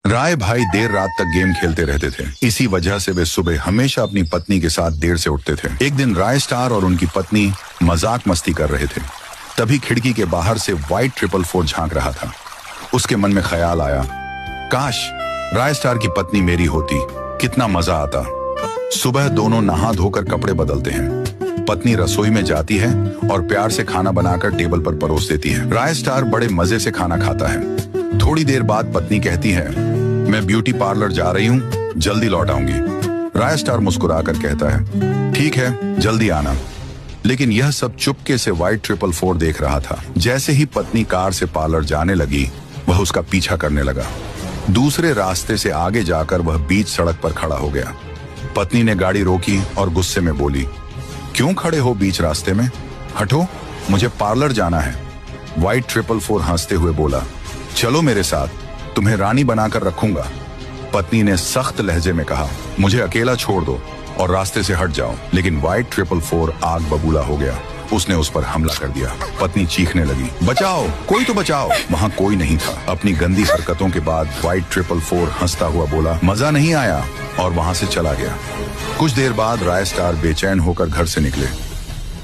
राय भाई देर रात तक गेम खेलते रहते थे। इसी वजह से वे सुबह हमेशा अपनी पत्नी के साथ देर से उठते थे। एक दिन राय स्टार और उनकी पत्नी मजाक मस्ती कर रहे थे। तभी खिड़की के बाहर से व्हाइट 444 झांक रहा था। उसके मन में ख्याल आया, काश राय स्टार की पत्नी मेरी होती, कितना मजा आता। सुबह दोनों नहा धोकर कपड़े बदलते हैं। पत्नी रसोई में जाती है और प्यार से खाना बनाकर टेबल पर परोस देती है। राय स्टार बड़े मजे से खाना खाता है। थोड़ी देर बाद पत्नी कहती है, मैं ब्यूटी पार्लर जा रही हूँ, जल्दी लौट आऊंगी। राय स्टार मुस्कुराकर कहता है, ठीक है, जल्दी आना। लेकिन यह सब चुपके से व्हाइट 444 देख रहा था। जैसे ही पत्नी कार से पार्लर जाने लगी, वह उसका पीछा करने लगा। दूसरे रास्ते से आगे जाकर वह बीच सड़क पर खड़ा हो गया। पत्नी ने गाड़ी रोकी और गुस्से में बोली, क्यों खड़े हो बीच रास्ते में? हटो, मुझे पार्लर जाना है। व्हाइट 444 हंसते हुए बोला, चलो मेरे साथ, तुम्हें रानी बनाकर रखूंगा। पत्नी ने सख्त लहजे में कहा, मुझे अकेला छोड़ दो और रास्ते से हट जाओ। लेकिन व्हाइट 444 आग बबूला हो गया। उसने उस पर हमला कर दिया। पत्नी चीखने लगी, बचाओ, कोई तो बचाओ। वहाँ कोई नहीं था। अपनी गंदी हरकतों के बाद व्हाइट 444 हंसता हुआ बोला, मजा नहीं आया, और वहाँ से चला गया। कुछ देर बाद राय स्टार बेचैन होकर घर से निकले।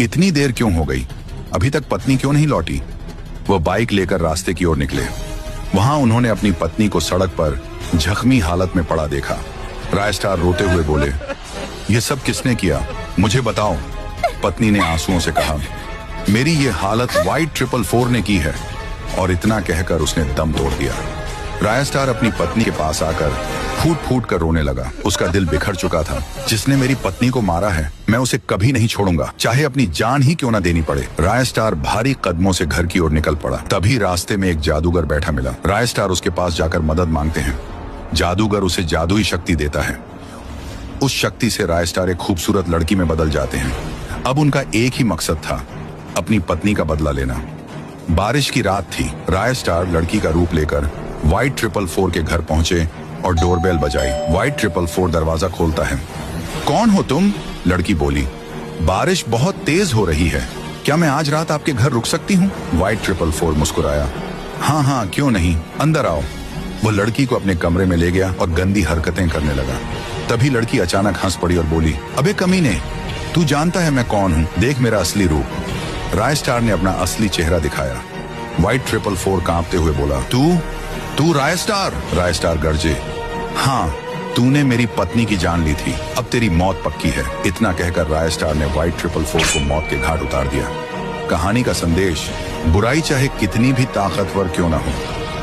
इतनी देर क्यों हो गई? अभी तक पत्नी क्यों नहीं लौटी? वह बाइक लेकर रास्ते की ओर निकले। वहां उन्होंने अपनी पत्नी को सड़क पर जख्मी हालत में पड़ा देखा। राय स्टार रोते हुए बोले, ये सब किसने किया, मुझे बताओ। पत्नी ने आंसुओं से कहा, मेरी ये हालत व्हाइट 444 ने की है। और इतना कहकर उसने दम तोड़ दिया। राय स्टार अपनी पत्नी के पास आकर फूट फूट कर रोने लगा। उसका दिल बिखर चुका था। जिसने मेरी पत्नी को मारा है, मैं उसे कभी नहीं छोड़ूंगा, चाहे अपनी जान ही क्यों न देनी पड़े। राय स्टार भारी कदमों से घर की ओर निकल पड़ा। तभी रास्ते में एक जादूगर बैठा मिला। राय स्टार उसके पास जाकर मदद मांगते हैं। जादूगर उसे जादुई शक्ति देता है। उस शक्ति से राय स्टार एक खूबसूरत लड़की में बदल जाते हैं। अब उनका एक ही मकसद था, अपनी पत्नी का बदला लेना। बारिश की रात थी। राय स्टार लड़की का रूप लेकर व्हाइट 444 के घर पहुंचे और डोरबेल बजाई। व्हाइट 444 दरवाजा खोलता है। कौन हो तुम? लड़की बोली, बारिश बहुत तेज हो रही है, क्या मैं आज रात आपके घर रुक सकती हूँ? व्हाइट 444 मुस्कुराया, हाँ हाँ, क्यों नहीं, अंदर आओ। वो लड़की को अपने कमरे में ले गया और गंदी हरकतें करने लगा। तभी लड़की अचानक हंस पड़ी और बोली, अबे कमीने, तू जानता है मैं कौन हूँ, देख मेरा असली रूप। राय स्टार ने अपना असली चेहरा दिखाया। व्हाइट 444 कांपते हुए बोला, तू राय स्टार? राय स्टार गरजे, हाँ, तूने मेरी पत्नी की जान ली थी, अब तेरी मौत पक्की है। इतना कहकर राय स्टार ने व्हाइट 444 को मौत के घाट उतार दिया। कहानी का संदेश, बुराई चाहे कितनी भी ताकतवर क्यों ना हो,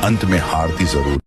अंत में हारती जरूर।